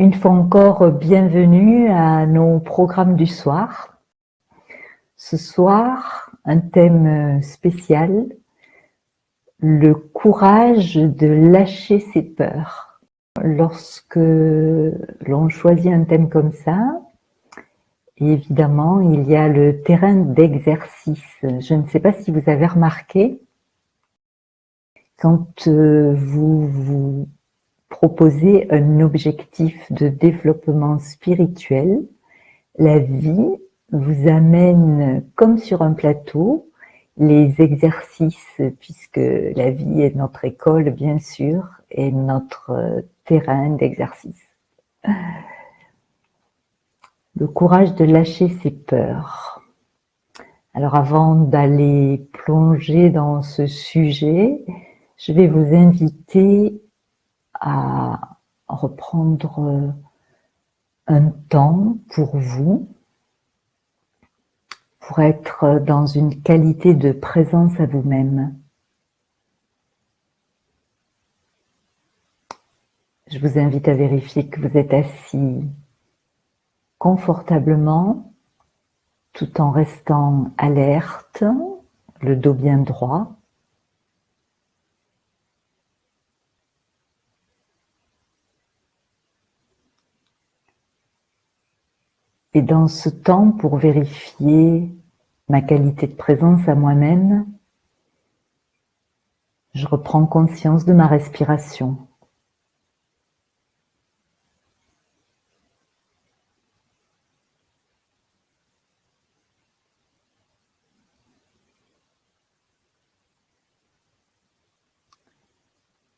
Une fois encore, bienvenue à nos programmes du soir. Ce soir, un thème spécial, le courage de lâcher ses peurs. Lorsque l'on choisit un thème comme ça, évidemment, il y a le terrain d'exercice. Je ne sais pas si vous avez remarqué, quand vous vous proposez un objectif de développement spirituel, la vie vous amène comme sur un plateau les exercices, puisque la vie est notre école, bien sûr, et notre terrain d'exercice. Le courage de lâcher ses peurs. Alors avant d'aller plonger dans ce sujet, je vais vous inviter à reprendre un temps pour vous, pour être dans une qualité de présence à vous-même. Je vous invite à vérifier que vous êtes assis confortablement, tout en restant alerte, le dos bien droit. Et dans ce temps, pour vérifier ma qualité de présence à moi-même, je reprends conscience de ma respiration.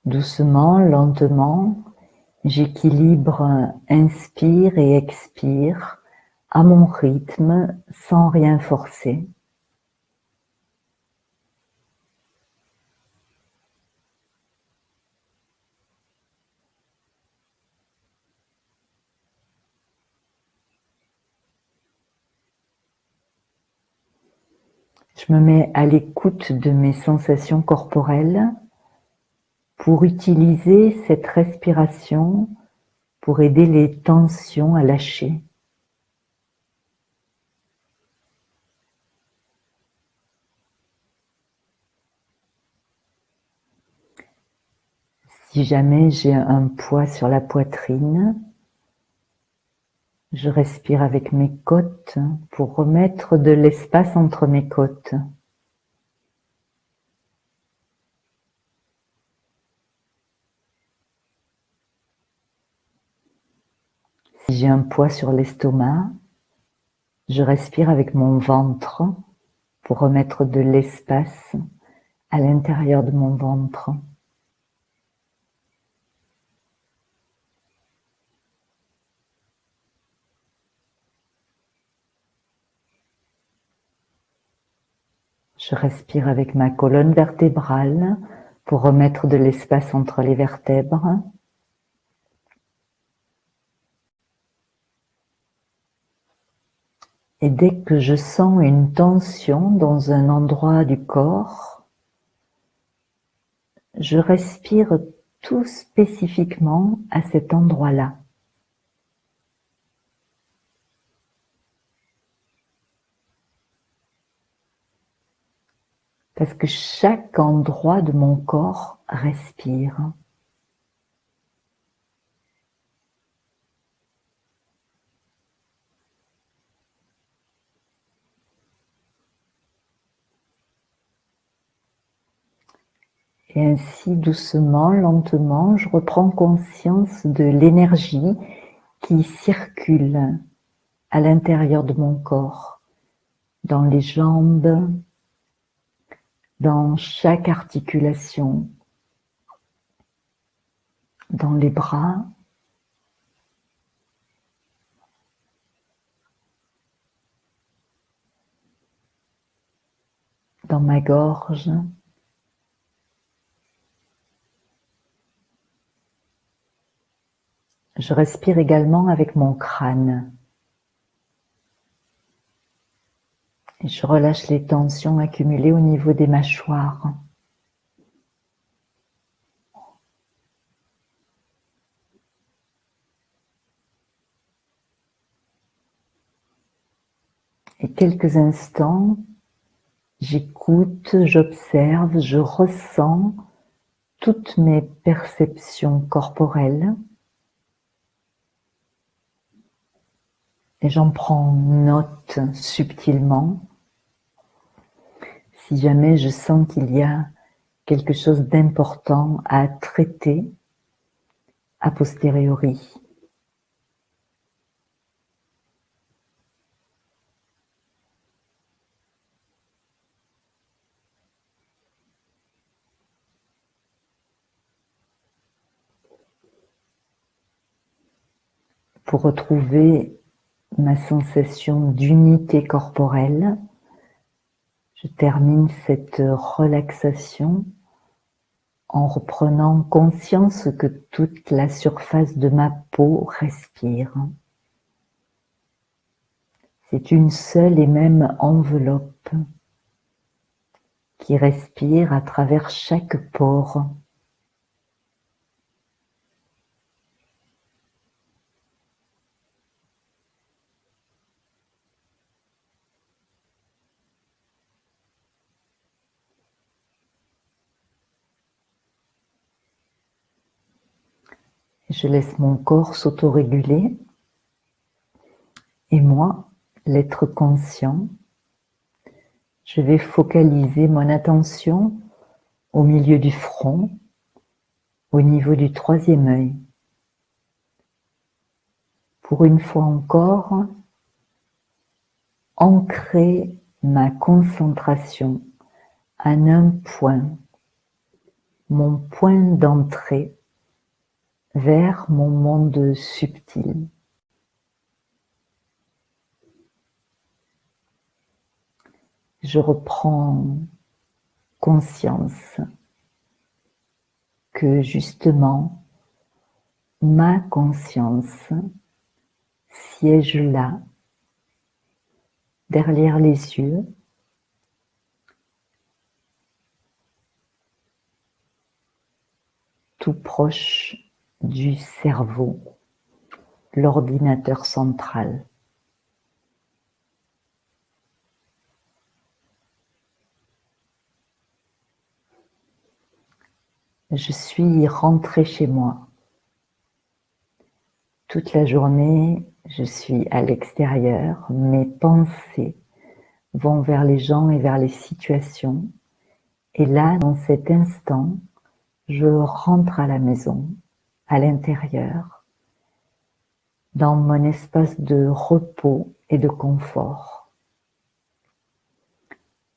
Doucement, lentement, j'équilibre inspire et expire à mon rythme, sans rien forcer. Je me mets à l'écoute de mes sensations corporelles pour utiliser cette respiration pour aider les tensions à lâcher. Si jamais j'ai un poids sur la poitrine, je respire avec mes côtes pour remettre de l'espace entre mes côtes. Si j'ai un poids sur l'estomac, je respire avec mon ventre pour remettre de l'espace à l'intérieur de mon ventre. Je respire avec ma colonne vertébrale pour remettre de l'espace entre les vertèbres. Et dès que je sens une tension dans un endroit du corps, je respire tout spécifiquement à cet endroit-là. Parce que chaque endroit de mon corps respire. Et ainsi, doucement, lentement, je reprends conscience de l'énergie qui circule à l'intérieur de mon corps, dans les jambes, dans chaque articulation, dans les bras, dans ma gorge. Je respire également avec mon crâne. Et je relâche les tensions accumulées au niveau des mâchoires. quelques instants, j'écoute, j'observe, je ressens toutes mes perceptions corporelles et j'en prends note subtilement si jamais je sens qu'il y a quelque chose d'important à traiter a posteriori. Pour retrouver ma sensation d'unité corporelle, je termine cette relaxation en reprenant conscience que toute la surface de ma peau respire. C'est une seule et même enveloppe qui respire à travers chaque pore. Je laisse mon corps s'autoréguler et moi, l'être conscient, je vais focaliser mon attention au milieu du front, au niveau du troisième œil. Pour une fois encore, ancrer ma concentration en un point, mon point d'entrée vers mon monde subtil. Je reprends conscience que justement ma conscience siège là, derrière les yeux, tout proche du cerveau, l'ordinateur central. Je suis rentrée chez moi. Toute la journée, je suis à l'extérieur. Mes pensées vont vers les gens et vers les situations. Et là, dans cet instant, je rentre à la maison, à l'intérieur, dans mon espace de repos et de confort.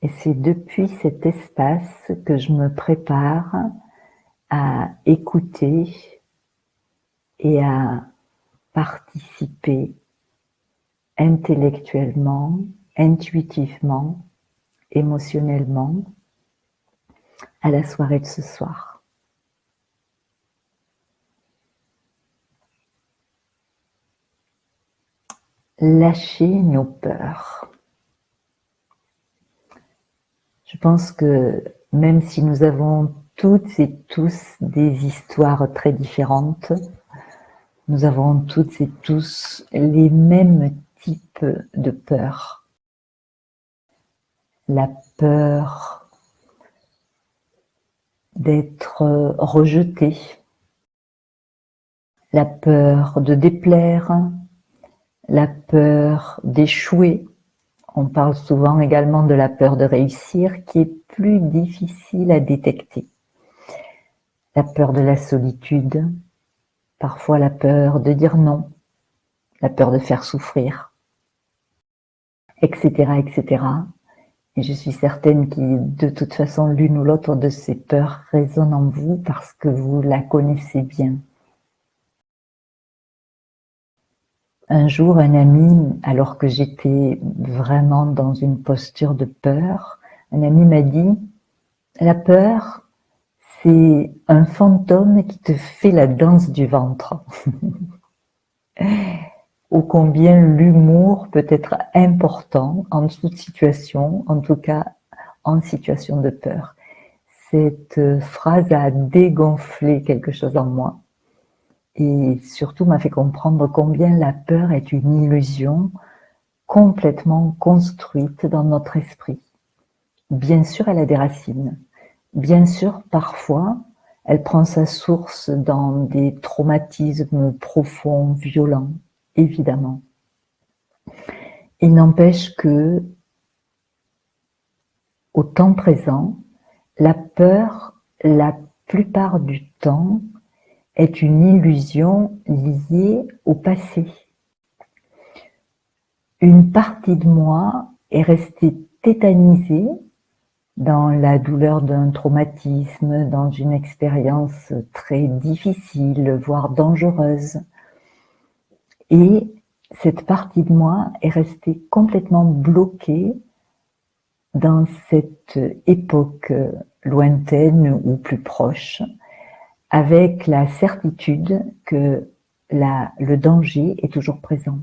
Et c'est depuis cet espace que je me prépare à écouter et à participer intellectuellement, intuitivement, émotionnellement à la soirée de ce soir. Lâcher nos peurs. Je pense que même si nous avons toutes et tous des histoires très différentes, nous avons toutes et tous les mêmes types de peurs. La peur d'être rejeté, la peur de déplaire, la peur d'échouer. On parle souvent également de la peur de réussir, qui est plus difficile à détecter. La peur de la solitude, parfois la peur de dire non, la peur de faire souffrir, etc., etc. Et je suis certaine que de toute façon, l'une ou l'autre de ces peurs résonne en vous parce que vous la connaissez bien. Un jour, un ami, alors que j'étais vraiment dans une posture de peur, un ami m'a dit « La peur, c'est un fantôme qui te fait la danse du ventre. » Ô combien l'humour peut être important en toute situation, en tout cas en situation de peur. Cette phrase a dégonflé quelque chose en moi et surtout m'a fait comprendre combien la peur est une illusion complètement construite dans notre esprit. Bien sûr, elle a des racines. Bien sûr, parfois, elle prend sa source dans des traumatismes profonds, violents, évidemment. Il n'empêche que, au temps présent, la peur, la plupart du temps, est une illusion liée au passé. Une partie de moi est restée tétanisée dans la douleur d'un traumatisme, dans une expérience très difficile, voire dangereuse. Et cette partie de moi est restée complètement bloquée dans cette époque lointaine ou plus proche, avec la certitude que le danger est toujours présent.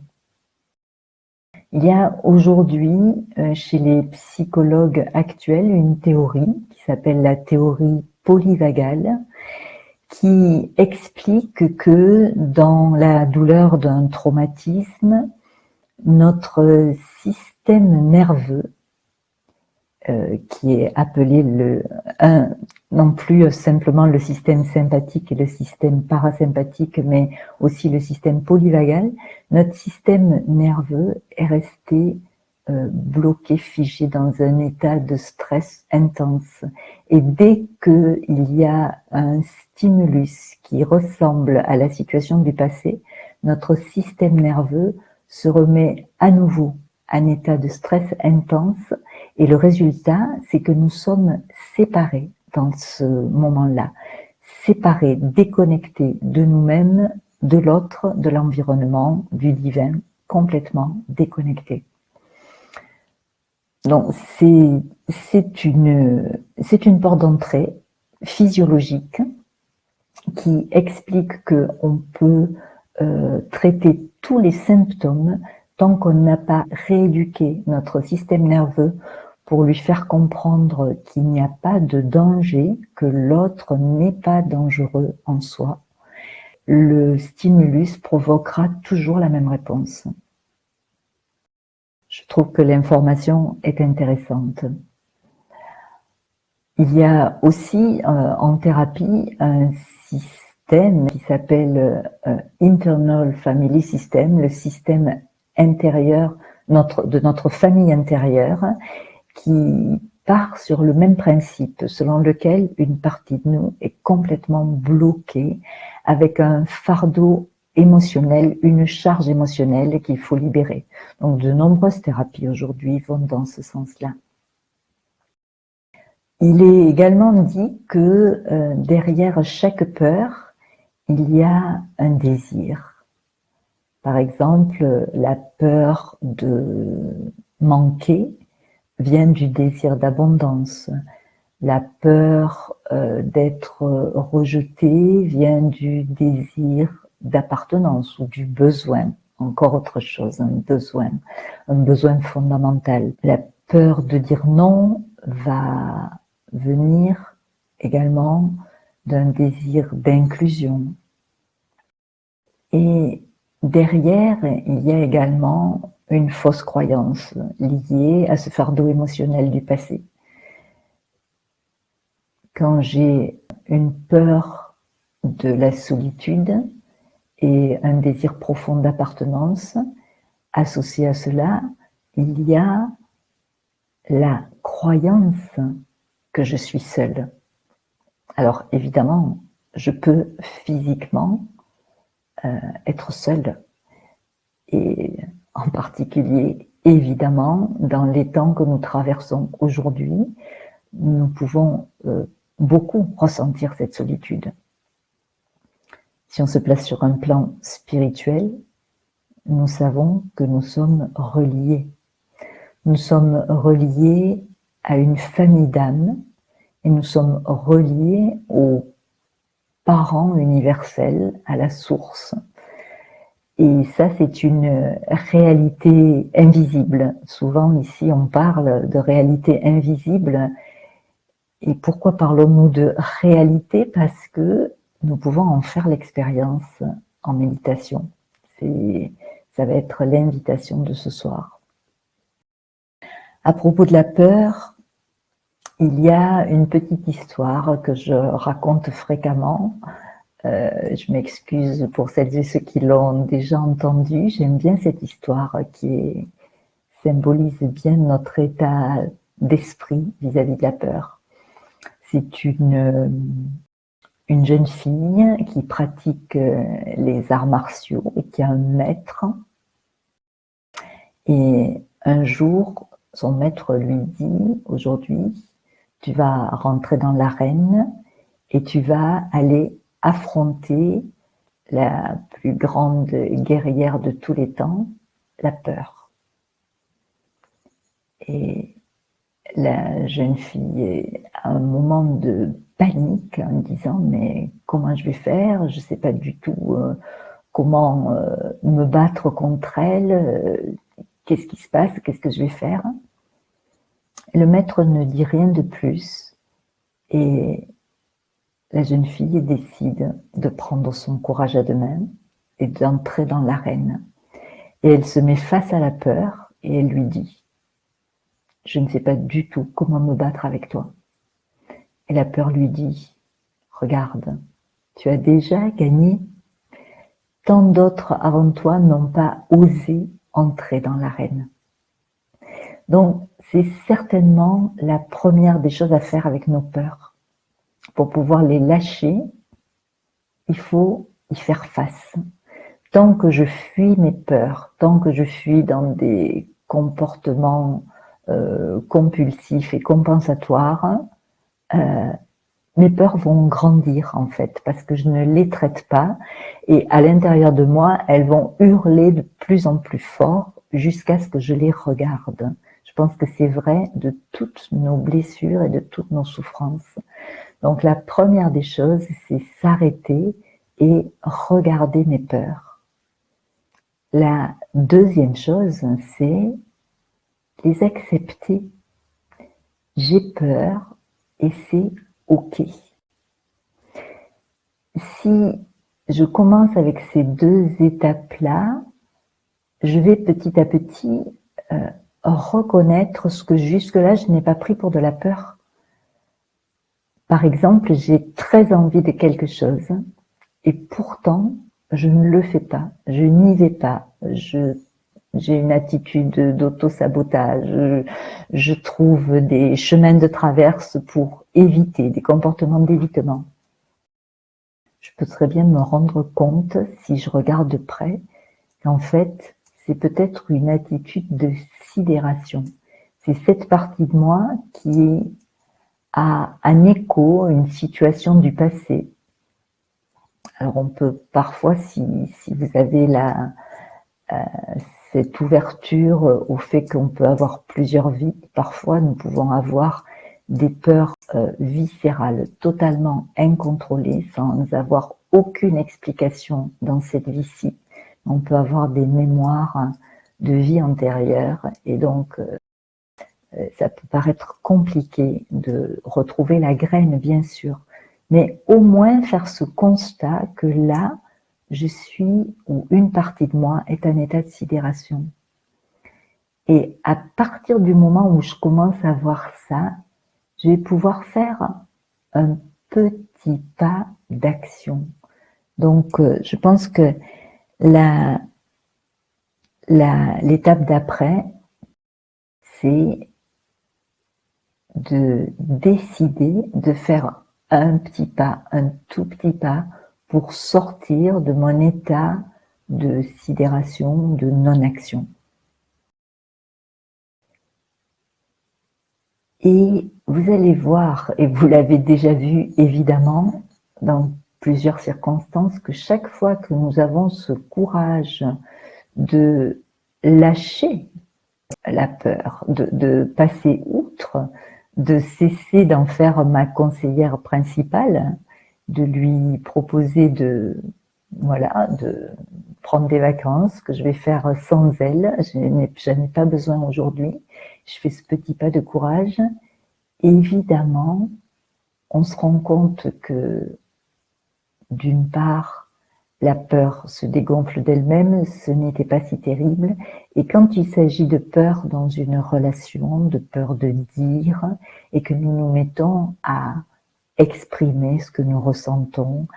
Il y a aujourd'hui, chez les psychologues actuels, une théorie qui s'appelle la théorie polyvagale, qui explique que dans la douleur d'un traumatisme, notre système nerveux, qui est appelé non plus simplement le système sympathique et le système parasympathique, mais aussi le système polyvagal, notre système nerveux est resté bloqué, figé dans un état de stress intense. Et dès qu'il y a un stimulus qui ressemble à la situation du passé, notre système nerveux se remet à nouveau en état de stress intense, et le résultat, c'est que nous sommes séparés dans ce moment-là, séparés, déconnectés de nous-mêmes, de l'autre, de l'environnement, du divin, complètement déconnectés. Donc c'est une porte d'entrée physiologique qui explique qu'on peut traiter tous les symptômes tant qu'on n'a pas rééduqué notre système nerveux pour lui faire comprendre qu'il n'y a pas de danger, que l'autre n'est pas dangereux en soi. Le stimulus provoquera toujours la même réponse. Je trouve que l'information est intéressante. Il y a aussi en thérapie un système qui s'appelle Internal Family System, le système intérieur de notre famille intérieure, qui part sur le même principe, selon lequel une partie de nous est complètement bloquée avec un fardeau émotionnel, une charge émotionnelle qu'il faut libérer. Donc de nombreuses thérapies aujourd'hui vont dans ce sens-là. Il est également dit que derrière chaque peur, il y a un désir. Par exemple, la peur de manquer vient du désir d'abondance. La peur d'être rejeté vient du désir d'appartenance ou du besoin, encore autre chose, un besoin fondamental. La peur de dire non va venir également d'un désir d'inclusion. Et derrière, il y a également une fausse croyance liée à ce fardeau émotionnel du passé. Quand j'ai une peur de la solitude et un désir profond d'appartenance, associé à cela, il y a la croyance que je suis seule. Alors évidemment, je peux physiquement être seule, et en particulier, évidemment, dans les temps que nous traversons aujourd'hui, nous pouvons beaucoup ressentir cette solitude. Si on se place sur un plan spirituel, nous savons que nous sommes reliés. Nous sommes reliés à une famille d'âmes et nous sommes reliés aux parents universels, à la source. Et ça, c'est une réalité invisible. Souvent, ici, on parle de réalité invisible. Et pourquoi parlons-nous de réalité? Parce que nous pouvons en faire l'expérience en méditation. Ça va être l'invitation de ce soir. À propos de la peur, il y a une petite histoire que je raconte fréquemment. Je m'excuse pour celles et ceux qui l'ont déjà entendue. J'aime bien cette histoire qui symbolise bien notre état d'esprit vis-à-vis de la peur. C'est une jeune fille qui pratique les arts martiaux et qui a un maître. Et un jour, son maître lui dit, aujourd'hui, tu vas rentrer dans l'arène et tu vas aller affronter la plus grande guerrière de tous les temps, la peur. Et la jeune fille a un moment de panique en disant mais comment je vais faire, je ne sais pas du tout comment me battre contre elle, qu'est-ce qui se passe, qu'est-ce que je vais faire. Le maître ne dit rien de plus et la jeune fille décide de prendre son courage à deux mains et d'entrer dans l'arène. Et elle se met face à la peur et elle lui dit « Je ne sais pas du tout comment me battre avec toi ». Et la peur lui dit « Regarde, tu as déjà gagné. Tant d'autres avant toi n'ont pas osé entrer dans l'arène. » Donc, c'est certainement la première des choses à faire avec nos peurs. Pour pouvoir les lâcher, il faut y faire face. Tant que je fuis mes peurs, tant que je fuis dans des comportements compulsifs et compensatoires, mes peurs vont grandir en fait, parce que je ne les traite pas, et à l'intérieur de moi, elles vont hurler de plus en plus fort jusqu'à ce que je les regarde. Je pense que c'est vrai de toutes nos blessures et de toutes nos souffrances. Donc la première des choses, c'est s'arrêter et regarder mes peurs. La deuxième chose, c'est les accepter. J'ai peur et c'est OK. Si je commence avec ces deux étapes-là, je vais petit à petit reconnaître ce que jusque-là je n'ai pas pris pour de la peur. Par exemple, j'ai très envie de quelque chose et pourtant je ne le fais pas, je n'y vais pas, j'ai une attitude d'auto-sabotage, je trouve des chemins de traverse pour éviter, des comportements d'évitement. Je peux très bien me rendre compte, si je regarde de près, qu'en fait, c'est peut-être une attitude de sidération. C'est cette partie de moi qui a un écho, une situation du passé. Alors on peut parfois, si vous avez cette ouverture au fait qu'on peut avoir plusieurs vies, parfois nous pouvons avoir des peurs viscérales, totalement incontrôlées, sans avoir aucune explication dans cette vie-ci. On peut avoir des mémoires de vie antérieure et donc ça peut paraître compliqué de retrouver la graine, bien sûr, mais au moins faire ce constat que là, je suis, ou une partie de moi est en état de sidération. Et à partir du moment où je commence à voir ça, je vais pouvoir faire un petit pas d'action. Donc, je pense que l'étape d'après, c'est de décider de faire un petit pas, un tout petit pas pour sortir de mon état de sidération, de non-action. Et vous allez voir, et vous l'avez déjà vu évidemment dans plusieurs circonstances, que chaque fois que nous avons ce courage de lâcher la peur, de passer outre, de cesser d'en faire ma conseillère principale, de lui proposer de prendre des vacances, que je vais faire sans elle, je n'en ai pas besoin aujourd'hui, je fais ce petit pas de courage. Évidemment, on se rend compte que d'une part, la peur se dégonfle d'elle-même, ce n'était pas si terrible. Et quand il s'agit de peur dans une relation, de peur de dire, et que nous nous mettons à exprimer ce que nous ressentons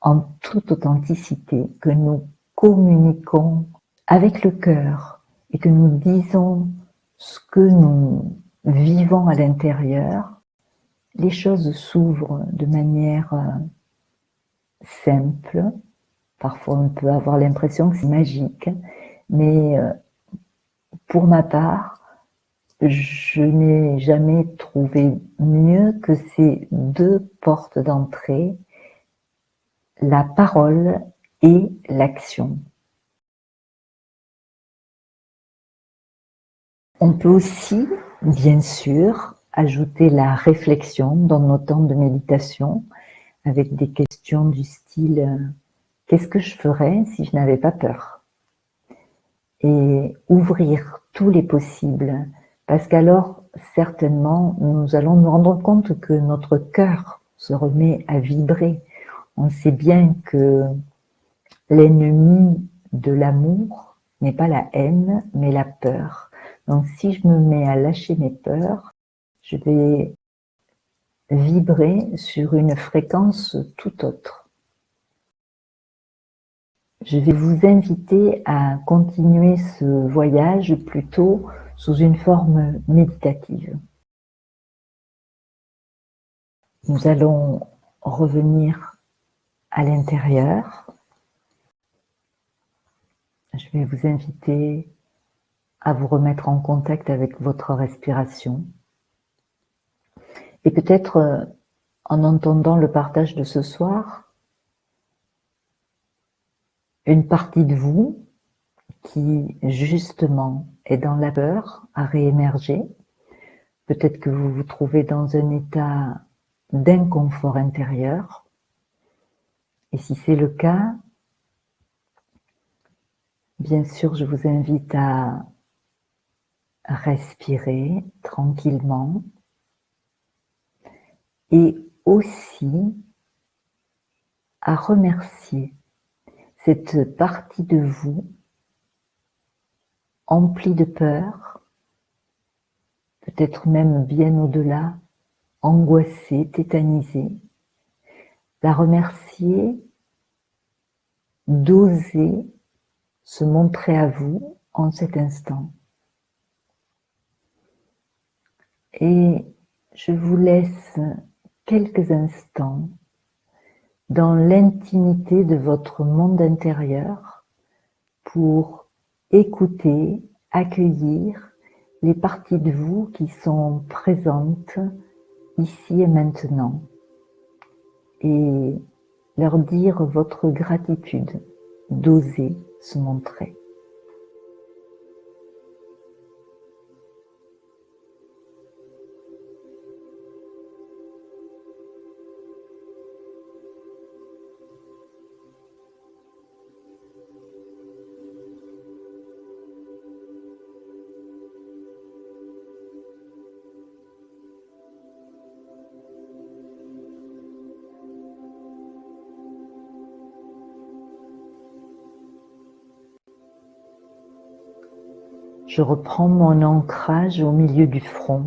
en toute authenticité, que nous communiquons avec le cœur et que nous disons ce que nous vivons à l'intérieur, les choses s'ouvrent de manière simple. Parfois, on peut avoir l'impression que c'est magique, mais pour ma part, je n'ai jamais trouvé mieux que ces deux portes d'entrée, la parole et l'action. On peut aussi, bien sûr, ajouter la réflexion dans nos temps de méditation avec des questions du style « Qu'est-ce que je ferais si je n'avais pas peur ?» Et ouvrir tous les possibles, parce qu'alors, certainement, nous allons nous rendre compte que notre cœur se remet à vibrer. On sait bien que l'ennemi de l'amour n'est pas la haine, mais la peur. Donc, si je me mets à lâcher mes peurs, je vais vibrer sur une fréquence tout autre. Je vais vous inviter à continuer ce voyage plutôt sous une forme méditative. Nous allons revenir à l'intérieur. Je vais vous inviter à vous remettre en contact avec votre respiration. Et peut-être en entendant le partage de ce soir, une partie de vous qui justement est dans la peur à réémerger. Peut-être que vous vous trouvez dans un état d'inconfort intérieur. Et si c'est le cas, bien sûr, je vous invite à respirer tranquillement et aussi à remercier cette partie de vous emplie de peur, peut-être même bien au-delà, angoissée, tétanisée, la remercier d'oser se montrer à vous en cet instant. Et je vous laisse quelques instants dans l'intimité de votre monde intérieur pour écouter, accueillir les parties de vous qui sont présentes ici et maintenant et leur dire votre gratitude d'oser se montrer. Je reprends mon ancrage au milieu du front,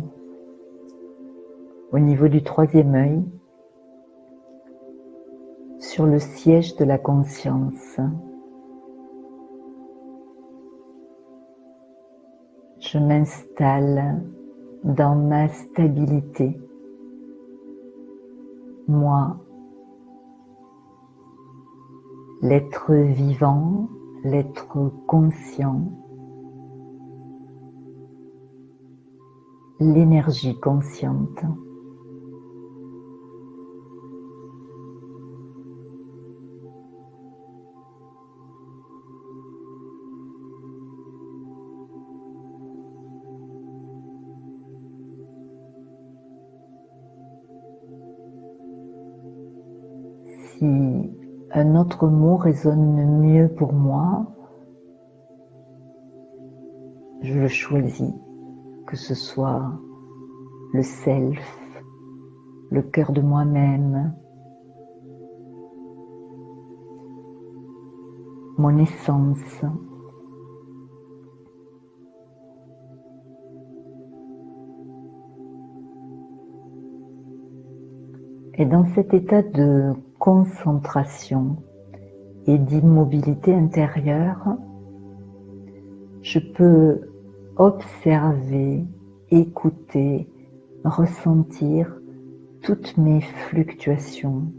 au niveau du troisième œil, sur le siège de la conscience. Je m'installe dans ma stabilité. Moi, l'être vivant, l'être conscient, l'énergie consciente. Si un autre mot résonne mieux pour moi, je le choisis, que ce soit le self, le cœur de moi-même, mon essence. Et dans cet état de concentration et d'immobilité intérieure, je peux observer, écouter, ressentir toutes mes fluctuations.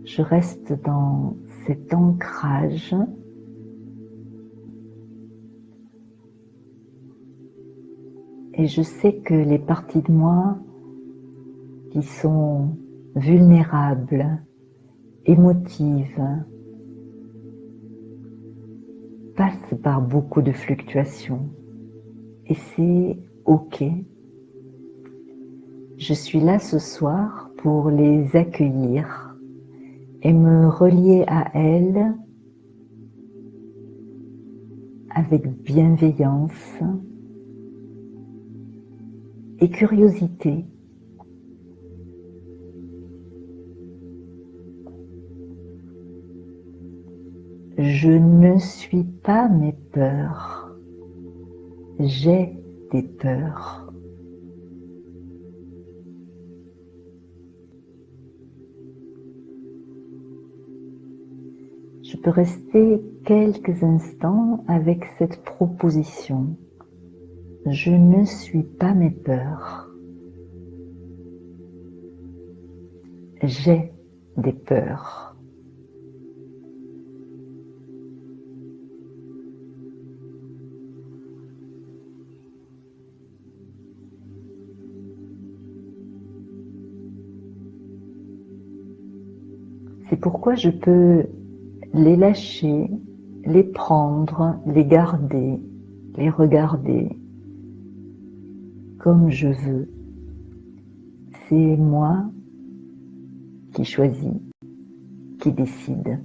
Je reste dans cet ancrage et je sais que les parties de moi qui sont vulnérables, émotives, passent par beaucoup de fluctuations et c'est ok. Je suis là ce soir pour les accueillir et me relier à elles avec bienveillance et curiosité. Je ne suis pas mes peurs, j'ai des peurs. Je peux rester quelques instants avec cette proposition. Je ne suis pas mes peurs. J'ai des peurs. C'est pourquoi je peux les lâcher, les prendre, les garder, les regarder comme je veux. C'est moi qui choisis, qui décide.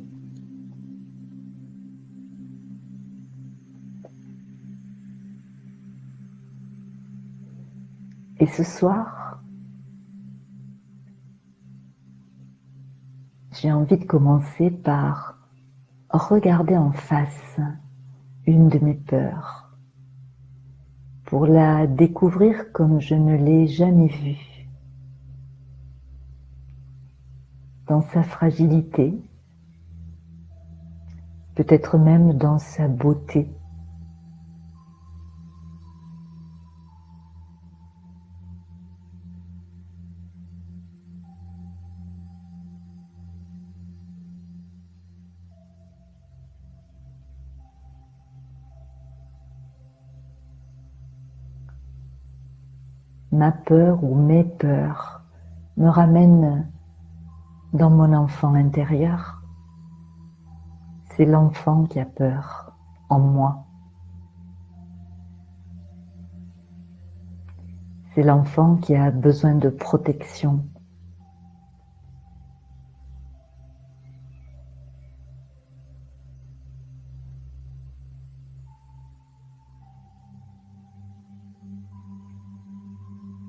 Et ce soir, j'ai envie de commencer par regarder en face une de mes peurs, pour la découvrir comme je ne l'ai jamais vue, dans sa fragilité, peut-être même dans sa beauté. Ma peur ou mes peurs me ramènent dans mon enfant intérieur. C'est l'enfant qui a peur en moi. C'est l'enfant qui a besoin de protection.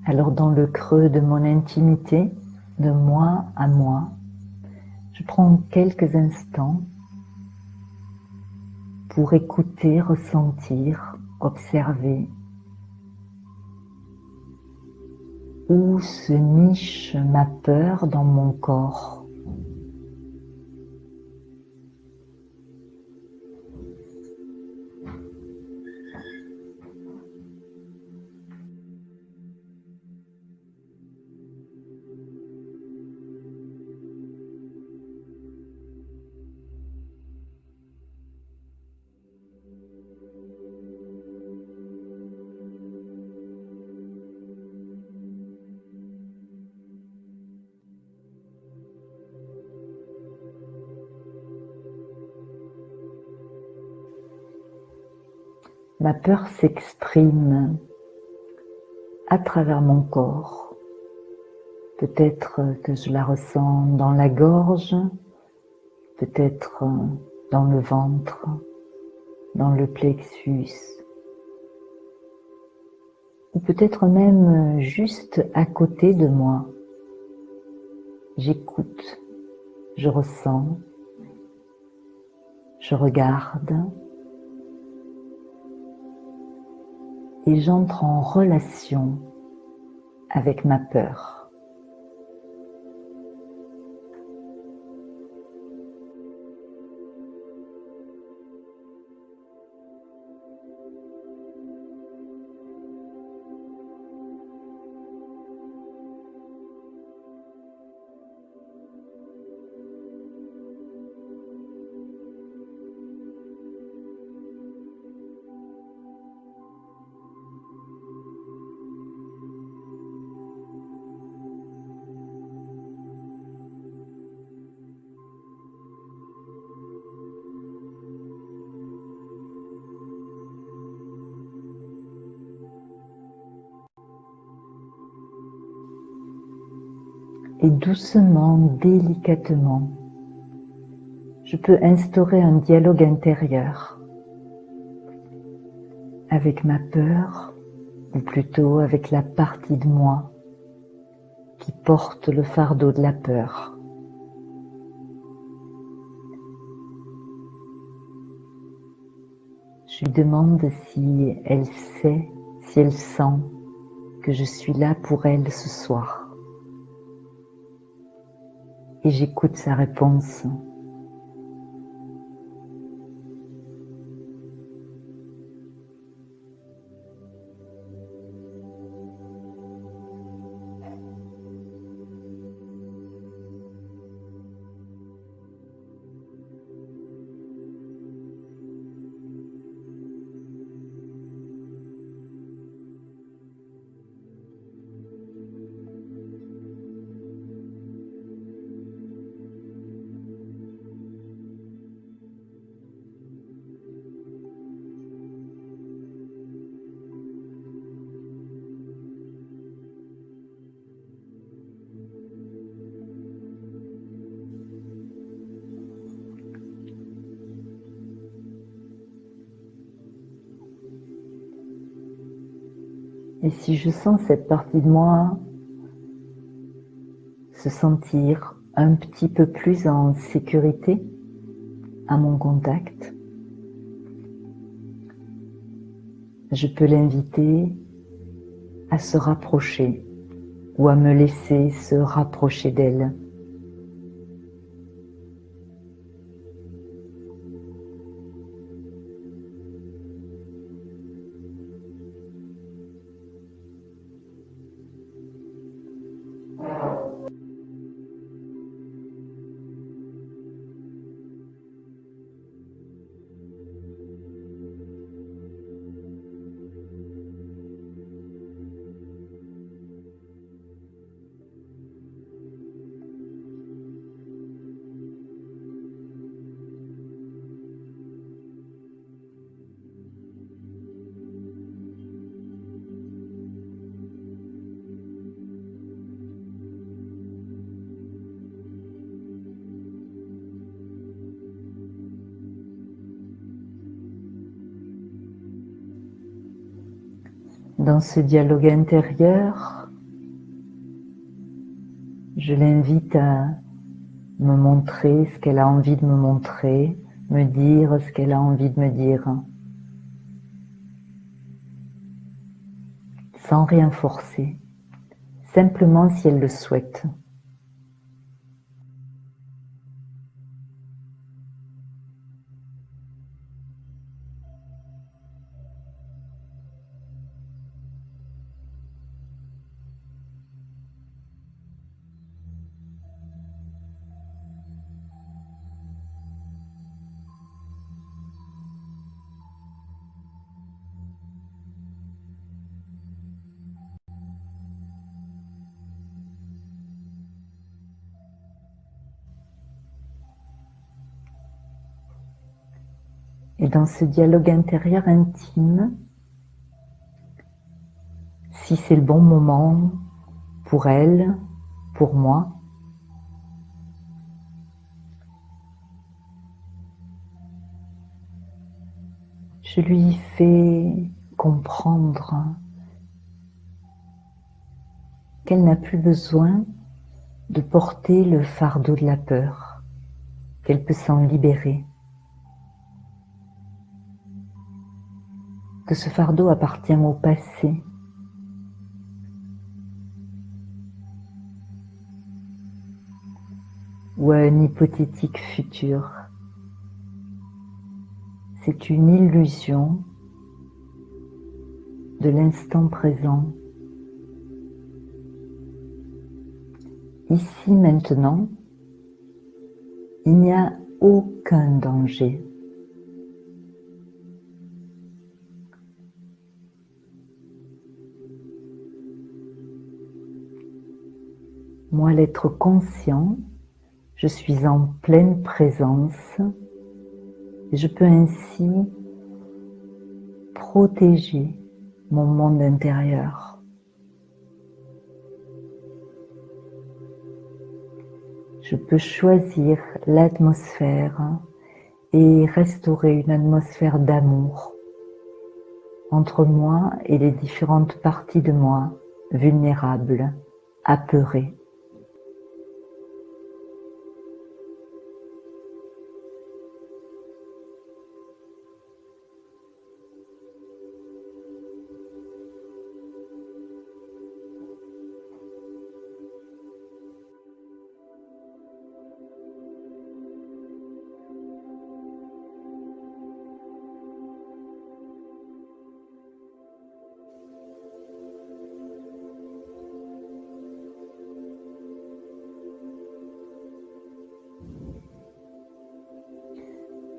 Alors dans le creux de mon intimité, de moi à moi, je prends quelques instants pour écouter, ressentir, observer où se niche ma peur dans mon corps. Ma peur s'exprime à travers mon corps. Peut-être que je la ressens dans la gorge, peut-être dans le ventre, dans le plexus, ou peut-être même juste à côté de moi. J'écoute, je ressens, je regarde et j'entre en relation avec ma peur. Et doucement, délicatement, je peux instaurer un dialogue intérieur avec ma peur, ou plutôt avec la partie de moi qui porte le fardeau de la peur. Je lui demande si elle sait, si elle sent que je suis là pour elle ce soir. Et j'écoute sa réponse. Et si je sens cette partie de moi se sentir un petit peu plus en sécurité à mon contact, je peux l'inviter à se rapprocher ou à me laisser se rapprocher d'elle. Dans ce dialogue intérieur, je l'invite à me montrer ce qu'elle a envie de me montrer, me dire ce qu'elle a envie de me dire, sans rien forcer, simplement si elle le souhaite. Et dans ce dialogue intérieur intime, si c'est le bon moment pour elle, pour moi, je lui fais comprendre qu'elle n'a plus besoin de porter le fardeau de la peur, qu'elle peut s'en libérer, que ce fardeau appartient au passé, ou à un hypothétique futur. C'est une illusion de l'instant présent. Ici, maintenant, il n'y a aucun danger. Moi, l'être conscient, je suis en pleine présence et je peux ainsi protéger mon monde intérieur. Je peux choisir l'atmosphère et restaurer une atmosphère d'amour entre moi et les différentes parties de moi vulnérables, apeurées.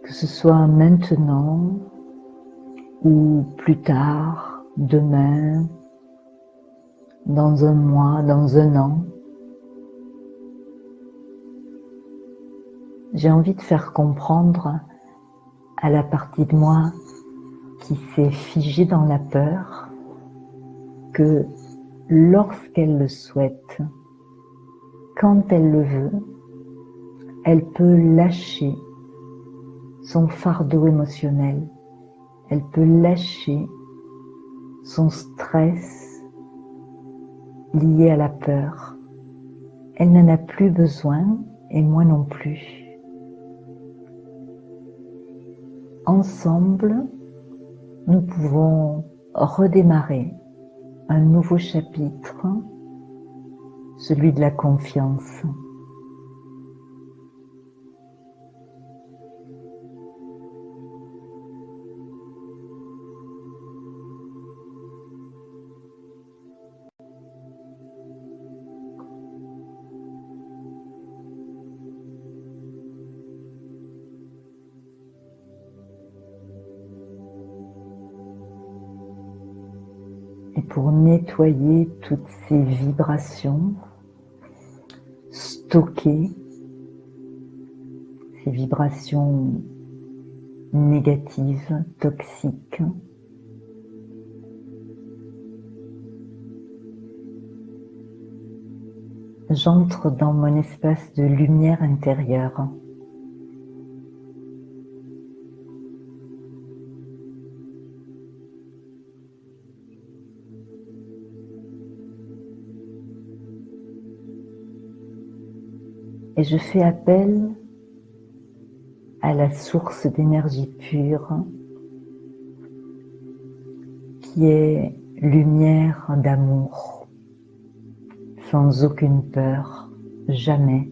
Que ce soit maintenant ou plus tard, demain, dans un mois, dans un an, j'ai envie de faire comprendre à la partie de moi qui s'est figée dans la peur que lorsqu'elle le souhaite, quand elle le veut, elle peut lâcher son fardeau émotionnel, elle peut lâcher son stress lié à la peur. Elle n'en a plus besoin et moi non plus. Ensemble, nous pouvons redémarrer un nouveau chapitre, celui de la confiance. Et pour nettoyer toutes ces vibrations stockées, ces vibrations négatives, toxiques, j'entre dans mon espace de lumière intérieure. Et je fais appel à la source d'énergie pure qui est lumière d'amour, sans aucune peur, jamais.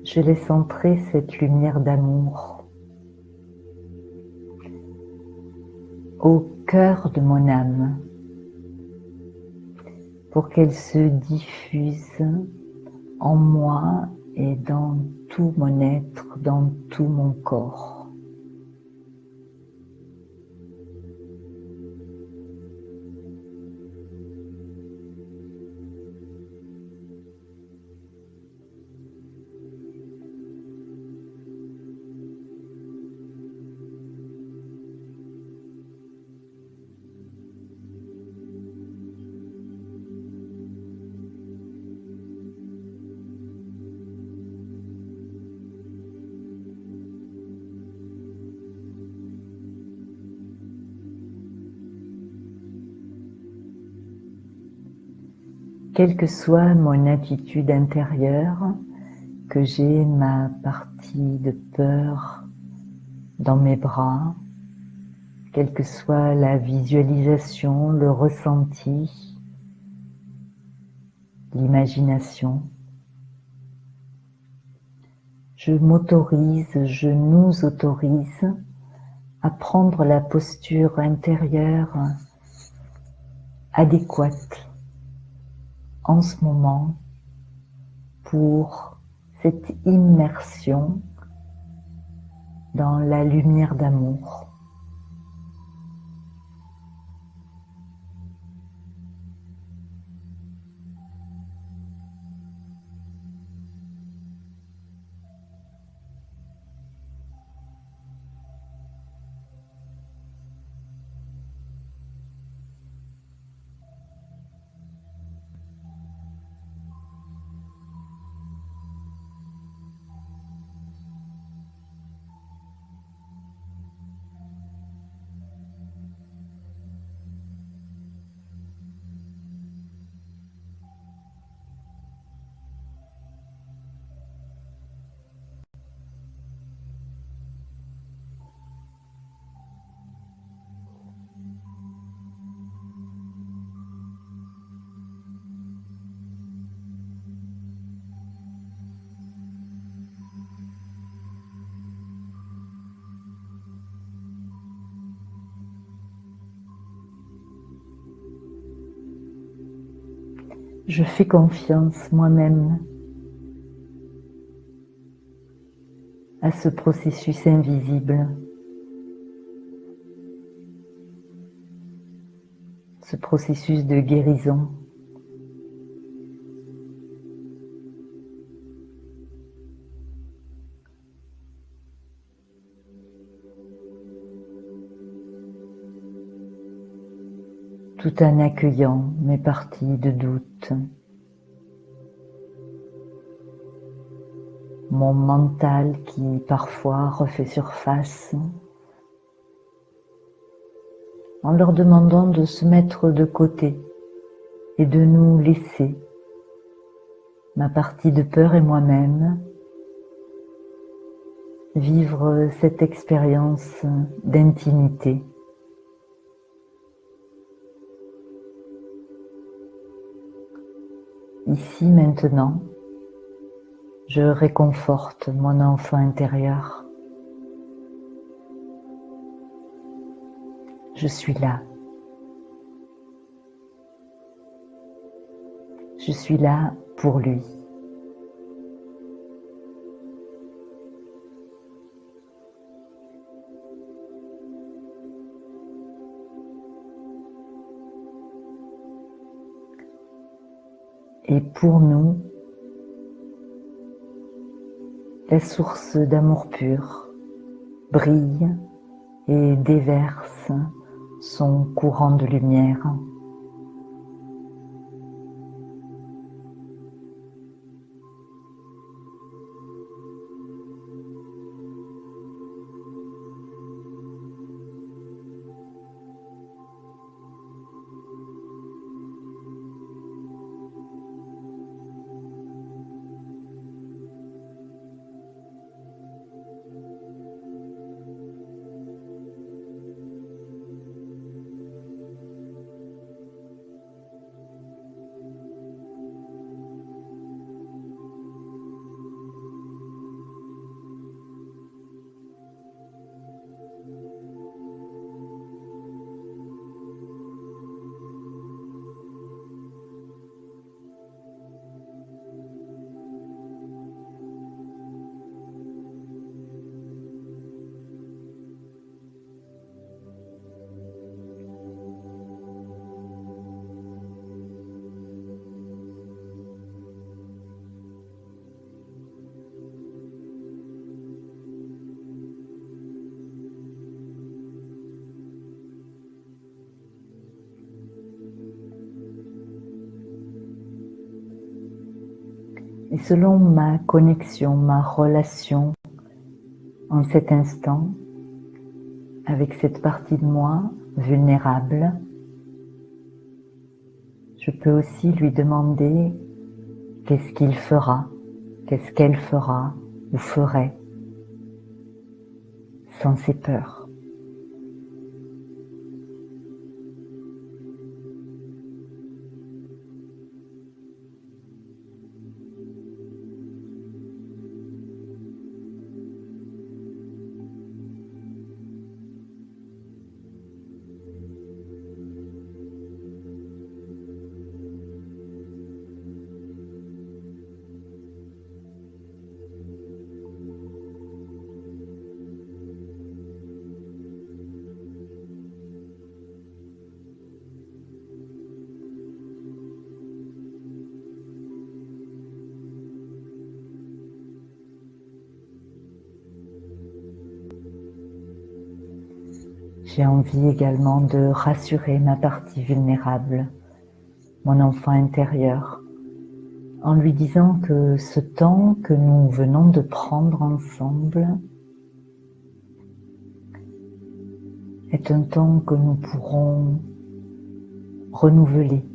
Je laisse entrer cette lumière d'amour au cœur de mon âme pour qu'elle se diffuse en moi et dans tout mon être, dans tout mon corps. quelle que soit mon attitude intérieure, que j'ai ma partie de peur dans mes bras, quelle que soit la visualisation, le ressenti, l'imagination, je m'autorise, je nous autorise à prendre la posture intérieure adéquate en ce moment pour cette immersion dans la lumière d'amour. Je fais confiance moi-même à ce processus invisible, ce processus de guérison. Tout en accueillant mes parties de doute, mon mental qui parfois refait surface, en leur demandant de se mettre de côté et de nous laisser, ma partie de peur et moi-même, vivre cette expérience d'intimité. Ici, maintenant, je réconforte mon enfant intérieur. Je suis là. Je suis là pour lui. Et pour nous, la source d'amour pur brille et déverse son courant de lumière. Et selon ma connexion, ma relation en cet instant, avec cette partie de moi vulnérable, je peux aussi lui demander qu'est-ce qu'il fera, qu'est-ce qu'elle fera ou ferait sans ses peurs. J'ai envie également de rassurer ma partie vulnérable, mon enfant intérieur, en lui disant que ce temps que nous venons de prendre ensemble est un temps que nous pourrons renouveler.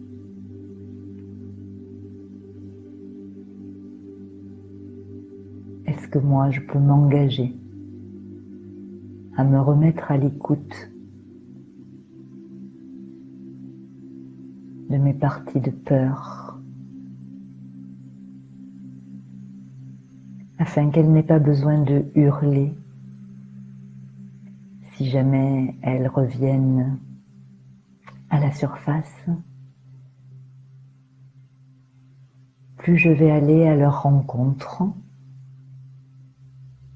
Est-ce que moi je peux m'engager à me remettre à l'écoute de mes parties de peur, afin qu'elles n'aient pas besoin de hurler si jamais elles reviennent à la surface. Plus je vais aller à leur rencontre,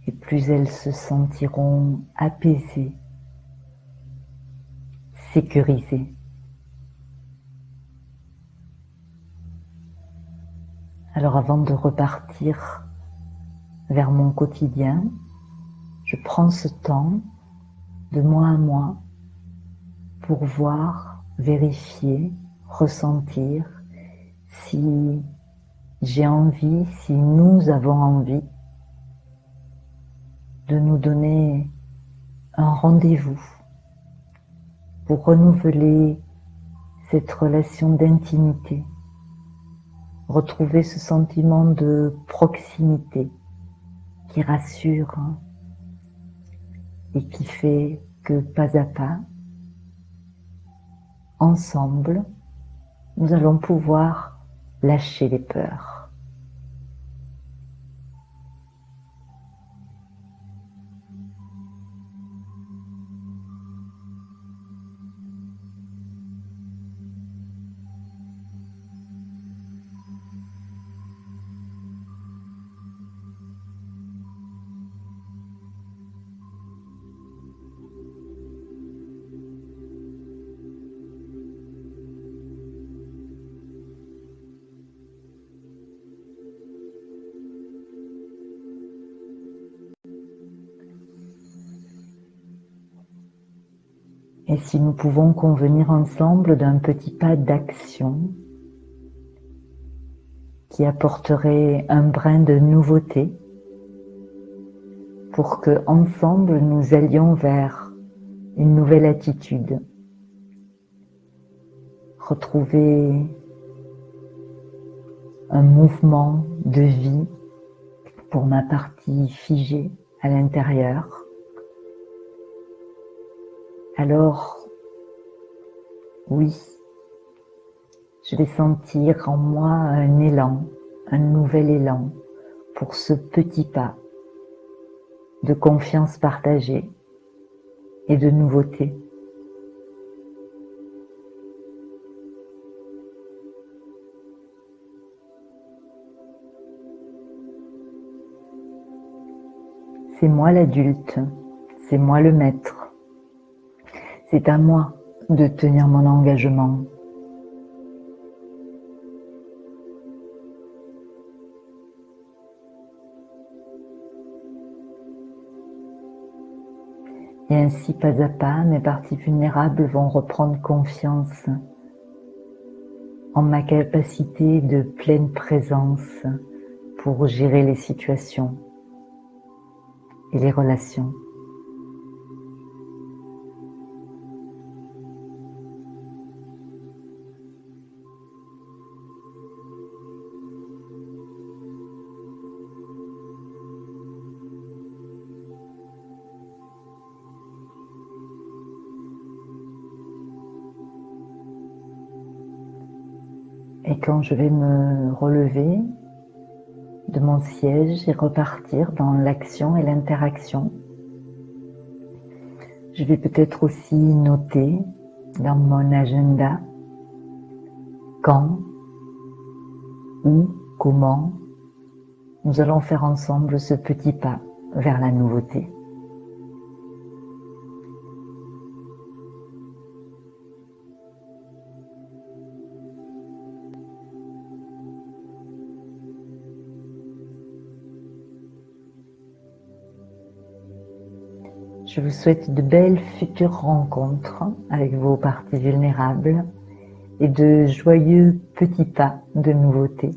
et plus elles se sentiront apaisées, sécurisées. Alors avant de repartir vers mon quotidien, je prends ce temps de moi à moi pour voir, vérifier, ressentir si j'ai envie, si nous avons envie de nous donner un rendez-vous pour renouveler cette relation d'intimité, retrouver ce sentiment de proximité qui rassure et qui fait que pas à pas, ensemble, nous allons pouvoir lâcher les peurs. Et si nous pouvons convenir ensemble d'un petit pas d'action qui apporterait un brin de nouveauté pour que ensemble nous allions vers une nouvelle attitude, retrouver un mouvement de vie pour ma partie figée à l'intérieur. Alors, oui, je vais sentir en moi un élan, un nouvel élan pour ce petit pas de confiance partagée et de nouveauté. C'est moi l'adulte, c'est moi le maître. C'est à moi de tenir mon engagement. Et ainsi, pas à pas, mes parties vulnérables vont reprendre confiance en ma capacité de pleine présence pour gérer les situations et les relations. Et quand je vais me relever de mon siège et repartir dans l'action et l'interaction, je vais peut-être aussi noter dans mon agenda quand, où, comment nous allons faire ensemble ce petit pas vers la nouveauté. Je vous souhaite de belles futures rencontres avec vos parties vulnérables et de joyeux petits pas de nouveauté.